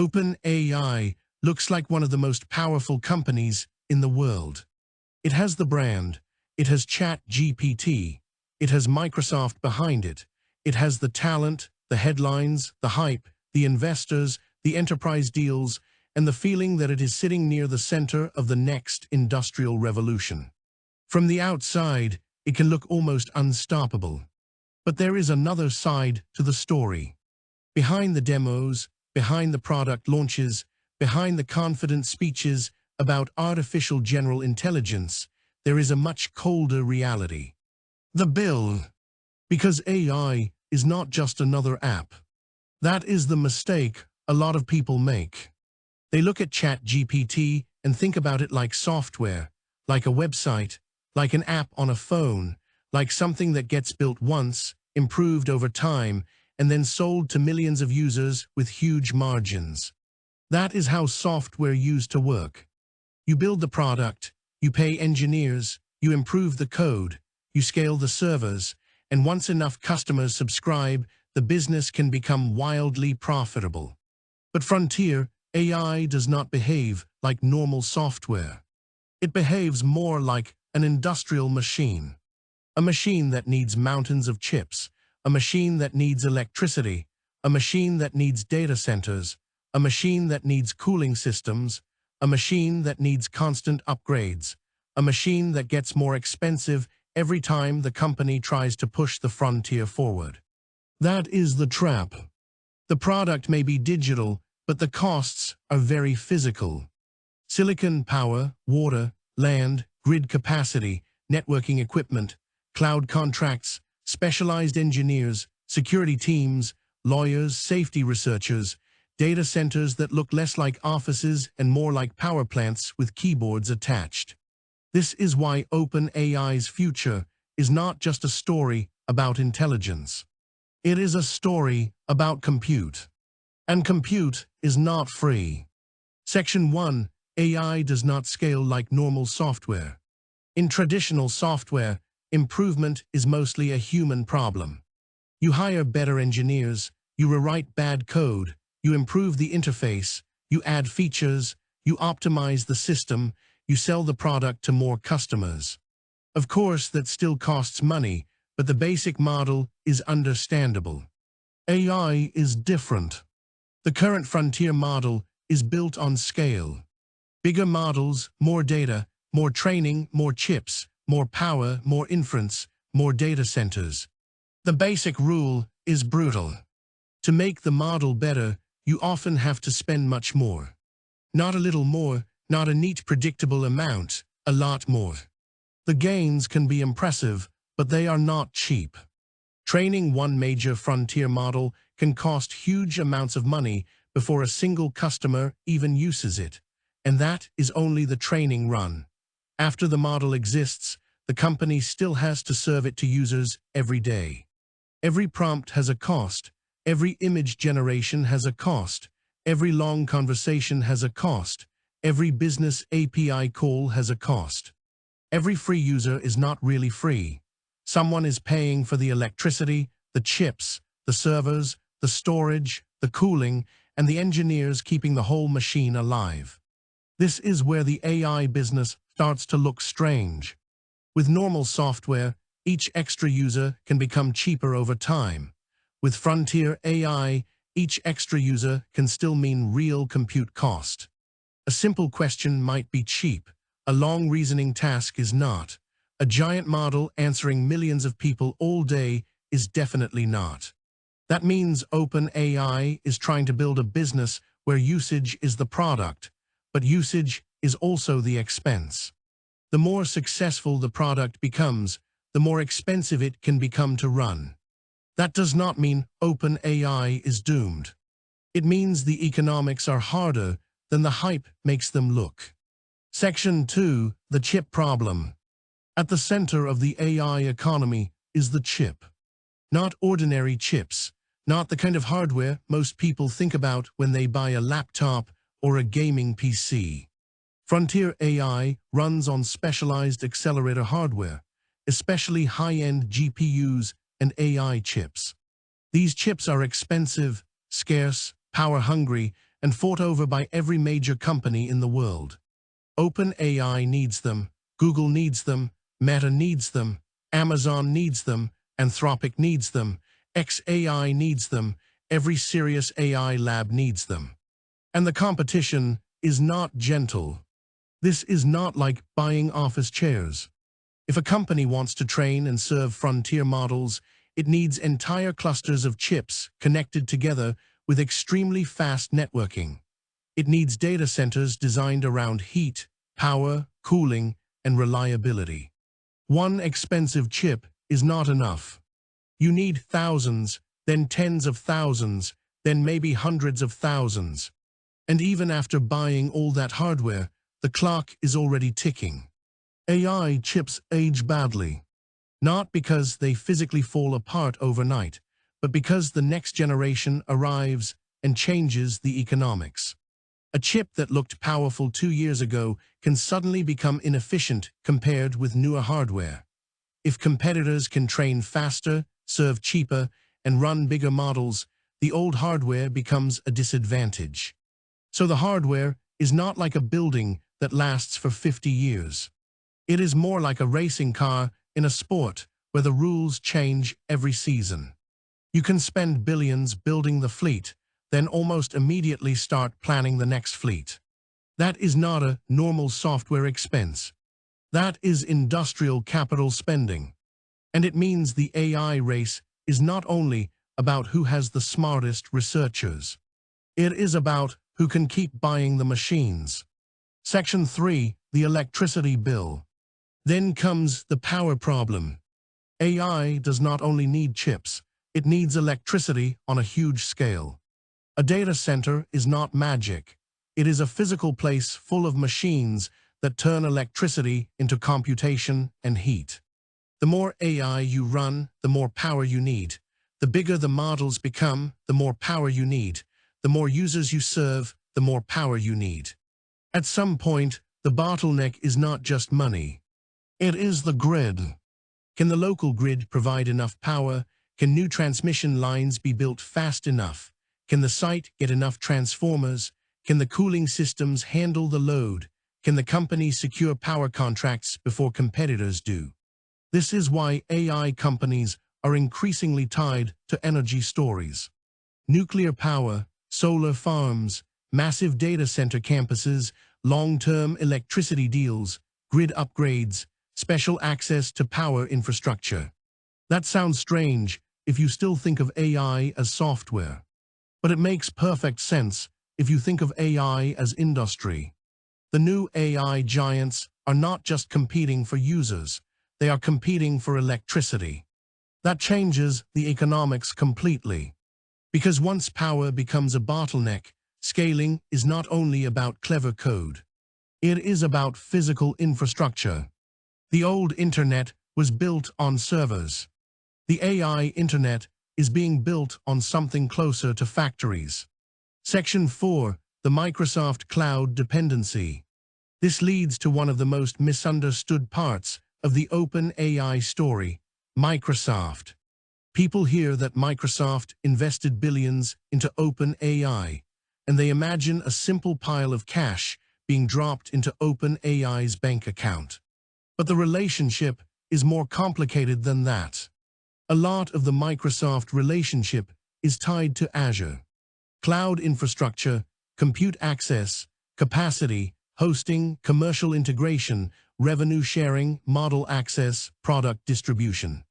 OpenAI looks like one of the most powerful companies in the world. It has the brand, it has ChatGPT, it has Microsoft behind it, it has the talent, the headlines, the hype, the investors, the enterprise deals, and the feeling that it is sitting near the center of the next industrial revolution. From the outside, it can look almost unstoppable. But there is another side to the story. Behind the demos, behind the product launches, behind the confident speeches about artificial general intelligence, there is a much colder reality. The bill. Because AI is not just another app. That is the mistake a lot of people make. They look at ChatGPT and think about it like software, like a website, like an app on a phone, like something that gets built once, improved over time, and then sold to millions of users with huge margins. That is how software used to work. You build the product, you pay engineers, you improve the code, you scale the servers, and once enough customers subscribe, the business can become wildly profitable. But Frontier AI does not behave like normal software. It behaves more like an industrial machine. A machine that needs mountains of chips, a machine that needs electricity, a machine that needs data centers, a machine that needs cooling systems, a machine that needs constant upgrades, a machine that gets more expensive every time the company tries to push the frontier forward. That is the trap. The product may be digital, but the costs are very physical. Silicon power, water, land, grid capacity, networking equipment, cloud contracts, specialized engineers, security teams, lawyers, safety researchers, data centers that look less like offices and more like power plants with keyboards attached. This is why OpenAI's future is not just a story about intelligence. It is a story about compute. And compute is not free. Section 1. AI does not scale like normal software. In traditional software, improvement is mostly a human problem. You hire better engineers, you rewrite bad code, you improve the interface, you add features, you optimize the system, you sell the product to more customers. Of course, that still costs money, but the basic model is understandable. AI is different. The current frontier model is built on scale. Bigger models, more data, more training, more chips, more power, more inference, more data centers. The basic rule is brutal. To make the model better, you often have to spend much more. Not a little more, not a neat predictable amount, a lot more. The gains can be impressive, but they are not cheap. Training one major frontier model can cost huge amounts of money before a single customer even uses it, and that is only the training run. After the model exists, the company still has to serve it to users every day. Every prompt has a cost, every image generation has a cost, every long conversation has a cost, every business API call has a cost. Every free user is not really free. Someone is paying for the electricity, the chips, the servers, the storage, the cooling, and the engineers keeping the whole machine alive. This is where the AI business starts to look strange. With normal software, each extra user can become cheaper over time. With Frontier AI, each extra user can still mean real compute cost. A simple question might be cheap. A long reasoning task is not. A giant model answering millions of people all day is definitely not. That means OpenAI is trying to build a business where usage is the product, but usage is also the expense. The more successful the product becomes, the more expensive it can become to run. That does not mean OpenAI is doomed. It means the economics are harder than the hype makes them look. Section 2. The chip problem. At the center of the AI economy is the chip. Not ordinary chips, not the kind of hardware most people think about when they buy a laptop or a gaming PC. Frontier AI runs on specialized accelerator hardware, especially high-end GPUs and AI chips. These chips are expensive, scarce, power-hungry, and fought over by every major company in the world. OpenAI needs them, Google needs them, Meta needs them, Amazon needs them, Anthropic needs them, xAI needs them, every serious AI lab needs them. And the competition is not gentle. This is not like buying office chairs. If a company wants to train and serve frontier models, it needs entire clusters of chips connected together with extremely fast networking. It needs data centers designed around heat, power, cooling, and reliability. One expensive chip is not enough. You need thousands, then tens of thousands, then maybe hundreds of thousands. And even after buying all that hardware, the clock is already ticking. AI chips age badly, not because they physically fall apart overnight, but because the next generation arrives and changes the economics. A chip that looked powerful 2 years ago can suddenly become inefficient compared with newer hardware. If competitors can train faster, serve cheaper, and run bigger models, the old hardware becomes a disadvantage. So the hardware is not like a building that lasts for 50 years. It is more like a racing car in a sport where the rules change every season. You can spend billions building the fleet, then almost immediately start planning the next fleet. That is not a normal software expense. That is industrial capital spending. And it means the AI race is not only about who has the smartest researchers. It is about who can keep buying the machines. Section 3, the electricity bill. Then comes the power problem. AI does not only need chips, it needs electricity on a huge scale. A data center is not magic. It is a physical place full of machines that turn electricity into computation and heat. The more AI you run, the more power you need. The bigger the models become, the more power you need. The more users you serve, the more power you need. At some point, the bottleneck is not just money. It is the grid. Can the local grid provide enough power? Can new transmission lines be built fast enough? Can the site get enough transformers? Can the cooling systems handle the load? Can the company secure power contracts before competitors do? This is why AI companies are increasingly tied to energy stories. Nuclear power, solar farms, massive data center campuses, long-term electricity deals, grid upgrades, special access to power infrastructure. That sounds strange if you still think of AI as software. But it makes perfect sense if you think of AI as industry. The new AI giants are not just competing for users, they are competing for electricity. That changes the economics completely. Because once power becomes a bottleneck, scaling is not only about clever code. It is about physical infrastructure. The old internet was built on servers. The AI internet is being built on something closer to factories. Section 4, the Microsoft Cloud Dependency. This leads to one of the most misunderstood parts of the OpenAI story, Microsoft. People hear that Microsoft invested billions into OpenAI, and they imagine a simple pile of cash being dropped into OpenAI's bank account. But the relationship is more complicated than that. A lot of the Microsoft relationship is tied to Azure. Cloud infrastructure, compute access, capacity, hosting, commercial integration, revenue sharing, model access, product distribution.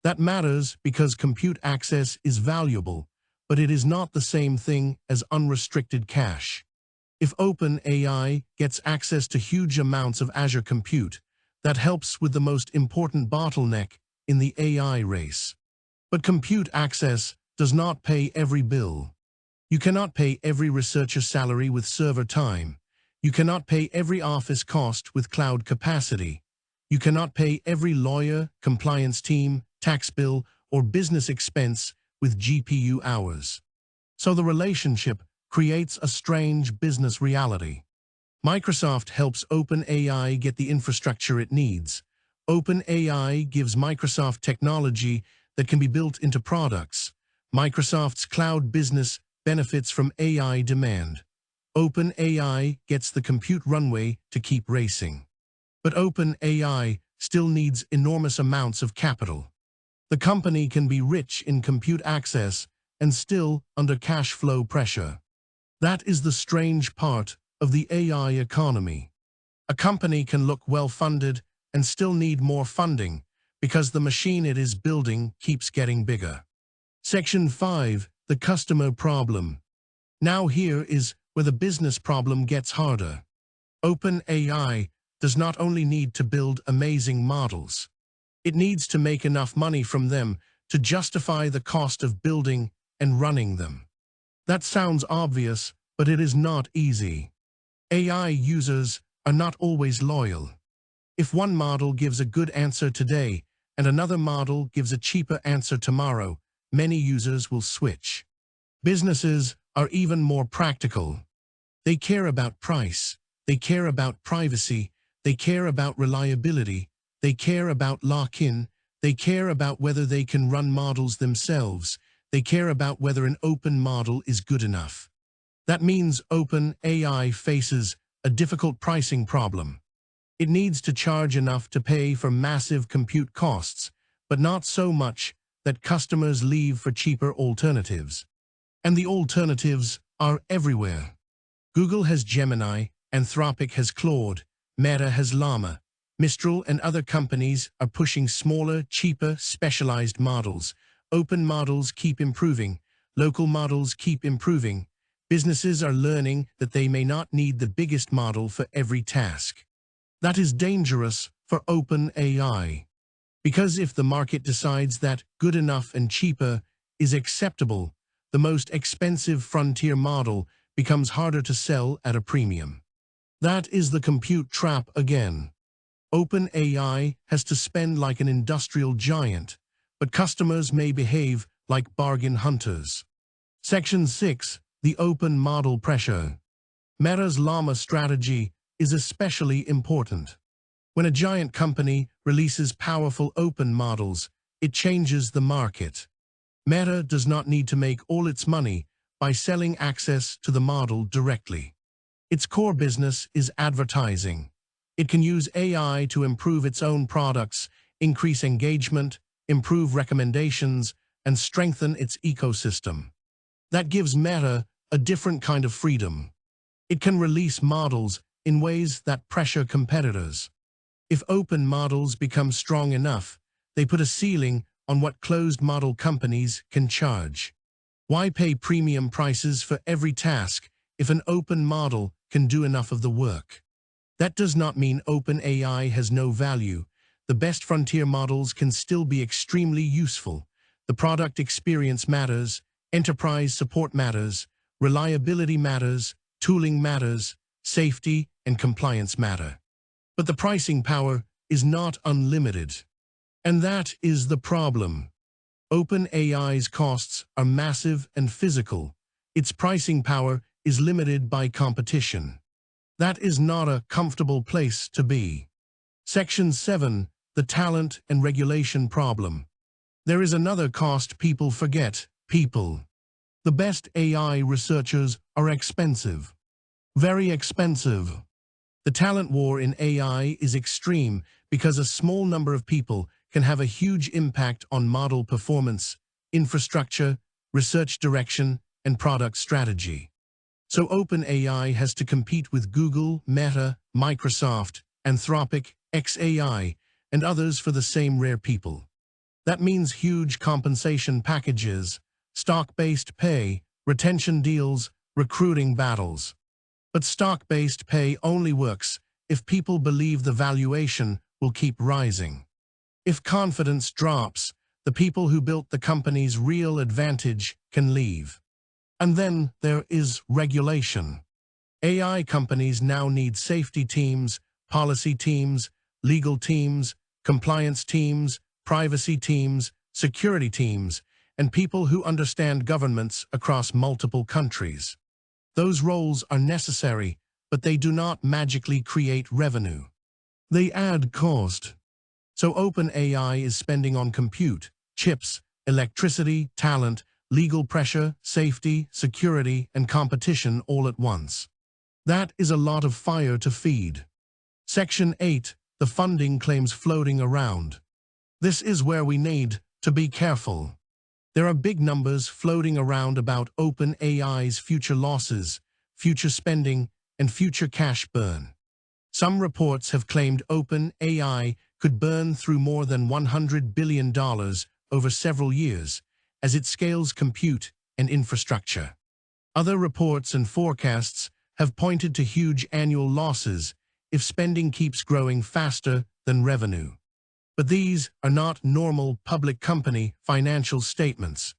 That matters because compute access is valuable, but it is not the same thing as unrestricted cash. If OpenAI gets access to huge amounts of Azure compute, that helps with the most important bottleneck in the AI race. But compute access does not pay every bill. You cannot pay every researcher's salary with server time. You cannot pay every office cost with cloud capacity. You cannot pay every lawyer, compliance team, tax bill, or business expense with GPU hours. So the relationship creates a strange business reality. Microsoft helps OpenAI get the infrastructure it needs. OpenAI gives Microsoft technology that can be built into products. Microsoft's cloud business benefits from AI demand. OpenAI gets the compute runway to keep racing. But OpenAI still needs enormous amounts of capital. The company can be rich in compute access and still under cash flow pressure. That is the strange part of the AI economy. A company can look well-funded and still need more funding because the machine it is building keeps getting bigger. Section 5. The customer problem. Now here is where the business problem gets harder. OpenAI does not only need to build amazing models. It needs to make enough money from them to justify the cost of building and running them. That sounds obvious, but it is not easy. AI users are not always loyal. If one model gives a good answer today and another model gives a cheaper answer tomorrow, many users will switch. Businesses are even more practical. They care about price, they care about privacy, they care about reliability, they care about lock-in, they care about whether they can run models themselves, they care about whether an open model is good enough. That means OpenAI faces a difficult pricing problem. It needs to charge enough to pay for massive compute costs, but not so much that customers leave for cheaper alternatives. And the alternatives are everywhere. Google has Gemini, Anthropic has Claude, Meta has Llama. Mistral and other companies are pushing smaller, cheaper, specialized models. Open models keep improving. Local models keep improving. Businesses are learning that they may not need the biggest model for every task. That is dangerous for OpenAI. Because if the market decides that good enough and cheaper is acceptable, the most expensive frontier model becomes harder to sell at a premium. That is the compute trap again. OpenAI has to spend like an industrial giant, but customers may behave like bargain hunters. Section 6. The open model pressure. Meta's Llama strategy is especially important. When a giant company releases powerful open models, it changes the market. Meta does not need to make all its money by selling access to the model directly. Its core business is advertising. It can use AI to improve its own products, increase engagement, improve recommendations, and strengthen its ecosystem. That gives Meta a different kind of freedom. It can release models in ways that pressure competitors. If open models become strong enough, they put a ceiling on what closed model companies can charge. Why pay premium prices for every task if an open model can do enough of the work? That does not mean OpenAI has no value. The best frontier models can still be extremely useful. The product experience matters, enterprise support matters, reliability matters, tooling matters, safety and compliance matter. But the pricing power is not unlimited. And that is the problem. OpenAI's costs are massive and physical. Its pricing power is limited by competition. That is not a comfortable place to be. Section 7. The talent and regulation problem. There is another cost people forget: people. The best AI researchers are expensive. Very expensive. The talent war in AI is extreme because a small number of people can have a huge impact on model performance, infrastructure, research direction, and product strategy. So OpenAI has to compete with Google, Meta, Microsoft, Anthropic, xAI, and others for the same rare people. That means huge compensation packages, stock-based pay, retention deals, recruiting battles. But stock-based pay only works if people believe the valuation will keep rising. If confidence drops, the people who built the company's real advantage can leave. And then there is regulation. AI companies now need safety teams, policy teams, legal teams, compliance teams, privacy teams, security teams, and people who understand governments across multiple countries. Those roles are necessary, but they do not magically create revenue. They add cost. So OpenAI is spending on compute, chips, electricity, talent, legal pressure, safety, security, and competition all at once. That is a lot of fire to feed. Section 8. The funding claims floating around. This is where we need to be careful. There are big numbers floating around about OpenAI's future losses, future spending, and future cash burn. Some reports have claimed OpenAI could burn through more than $100 billion over several years as it scales compute and infrastructure. Other reports and forecasts have pointed to huge annual losses if spending keeps growing faster than revenue. But these are not normal public company financial statements.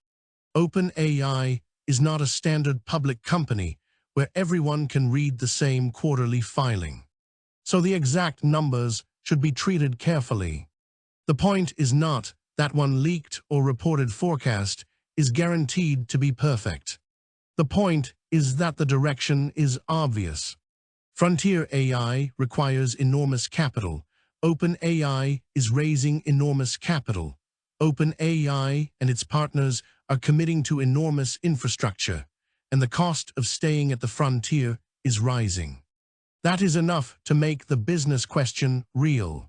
OpenAI is not a standard public company where everyone can read the same quarterly filing. So the exact numbers should be treated carefully. The point is not that one leaked or reported forecast is guaranteed to be perfect. The point is that the direction is obvious. Frontier AI requires enormous capital. OpenAI is raising enormous capital. OpenAI and its partners are committing to enormous infrastructure, and the cost of staying at the frontier is rising. That is enough to make the business question real.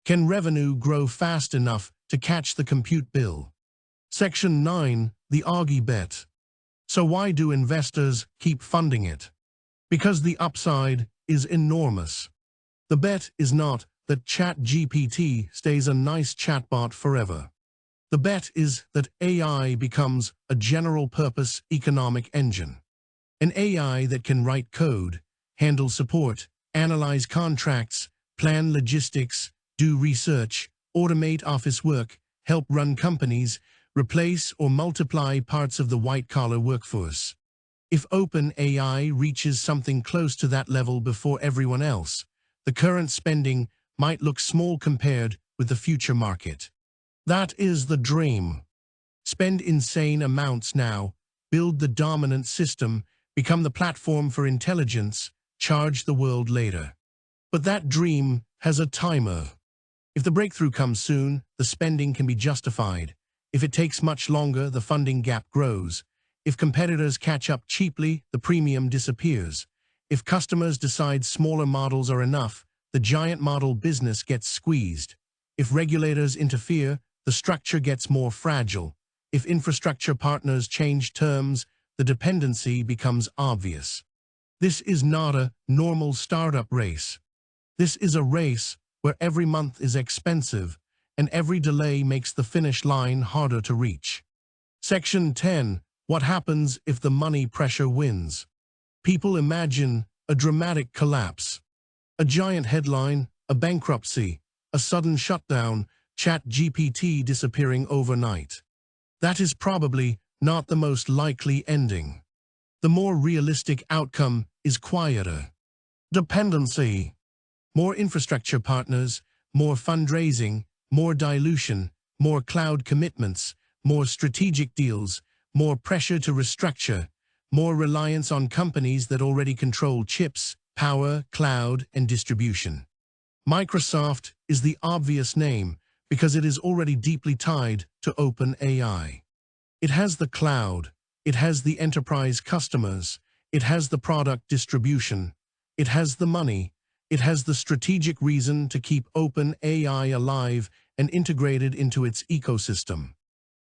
Can revenue grow fast enough to catch the compute bill? Section 9. The Augie bet. So why do investors keep funding it? Because the upside is enormous. The bet is not that ChatGPT stays a nice chatbot forever. The bet is that AI becomes a general-purpose economic engine. An AI that can write code, handle support, analyze contracts, plan logistics, do research, automate office work, help run companies, replace or multiply parts of the white-collar workforce. If OpenAI reaches something close to that level before everyone else, the current spending might look small compared with the future market. That is the dream. Spend insane amounts now, build the dominant system, become the platform for intelligence, charge the world later. But that dream has a timer. If the breakthrough comes soon, the spending can be justified. If it takes much longer, the funding gap grows. If competitors catch up cheaply, the premium disappears. If customers decide smaller models are enough, the giant model business gets squeezed. If regulators interfere, the structure gets more fragile. If infrastructure partners change terms, the dependency becomes obvious. This is not a normal startup race. This is a race where every month is expensive and every delay makes the finish line harder to reach. Section 10. What happens if the money pressure wins? People imagine a dramatic collapse. A giant headline, a bankruptcy, a sudden shutdown, ChatGPT disappearing overnight. That is probably not the most likely ending. The more realistic outcome is quieter. Dependency. More infrastructure partners, more fundraising, more dilution, more cloud commitments, more strategic deals, more pressure to restructure, more reliance on companies that already control chips, power, cloud, and distribution. Microsoft is the obvious name because it is already deeply tied to OpenAI. It has the cloud, it has the enterprise customers, it has the product distribution, it has the money, it has the strategic reason to keep OpenAI alive and integrated into its ecosystem.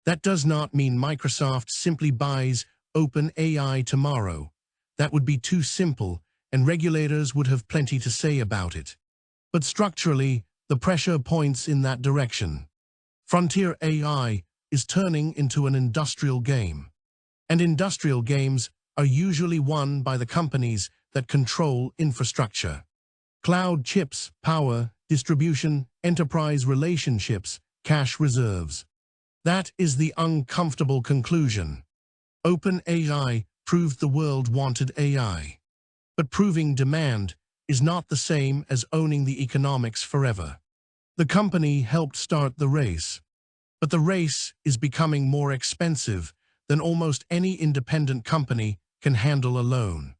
That does not mean Microsoft simply buys OpenAI tomorrow. That would be too simple, and regulators would have plenty to say about it. But structurally, the pressure points in that direction. Frontier AI is turning into an industrial game. And industrial games are usually won by the companies that control infrastructure. Cloud chips, power, distribution, enterprise relationships, cash reserves. That is the uncomfortable conclusion. OpenAI proved the world wanted AI. But proving demand is not the same as owning the economics forever. The company helped start the race. But the race is becoming more expensive than almost any independent company can handle alone.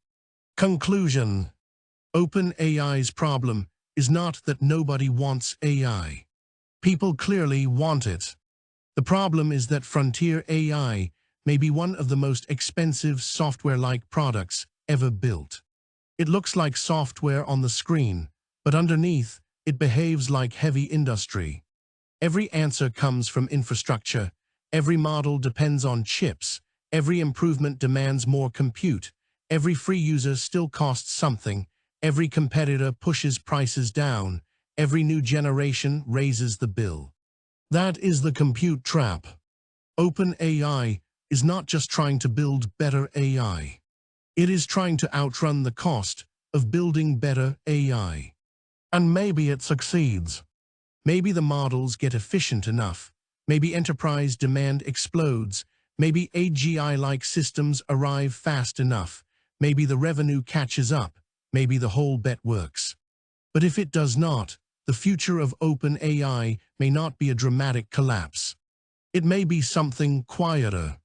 Conclusion. OpenAI's problem is not that nobody wants AI. People clearly want it. The problem is that frontier AI may be one of the most expensive software-like products ever built. It looks like software on the screen, but underneath, it behaves like heavy industry. Every answer comes from infrastructure. Every model depends on chips. Every improvement demands more compute. Every free user still costs something. Every competitor pushes prices down. Every new generation raises the bill. That is the compute trap. OpenAI is not just trying to build better AI. It is trying to outrun the cost of building better AI. And maybe it succeeds. Maybe the models get efficient enough. Maybe enterprise demand explodes. Maybe AGI-like systems arrive fast enough. Maybe the revenue catches up. Maybe the whole bet works. But if it does not, the future of OpenAI may not be a dramatic collapse. It may be something quieter.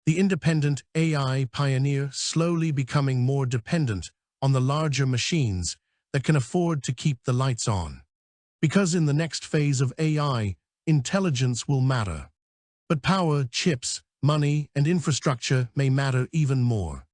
The independent AI pioneer slowly becoming more dependent on the larger machines that can afford to keep the lights on. Because in the next phase of AI, intelligence will matter. But power, chips, money, and infrastructure may matter even more.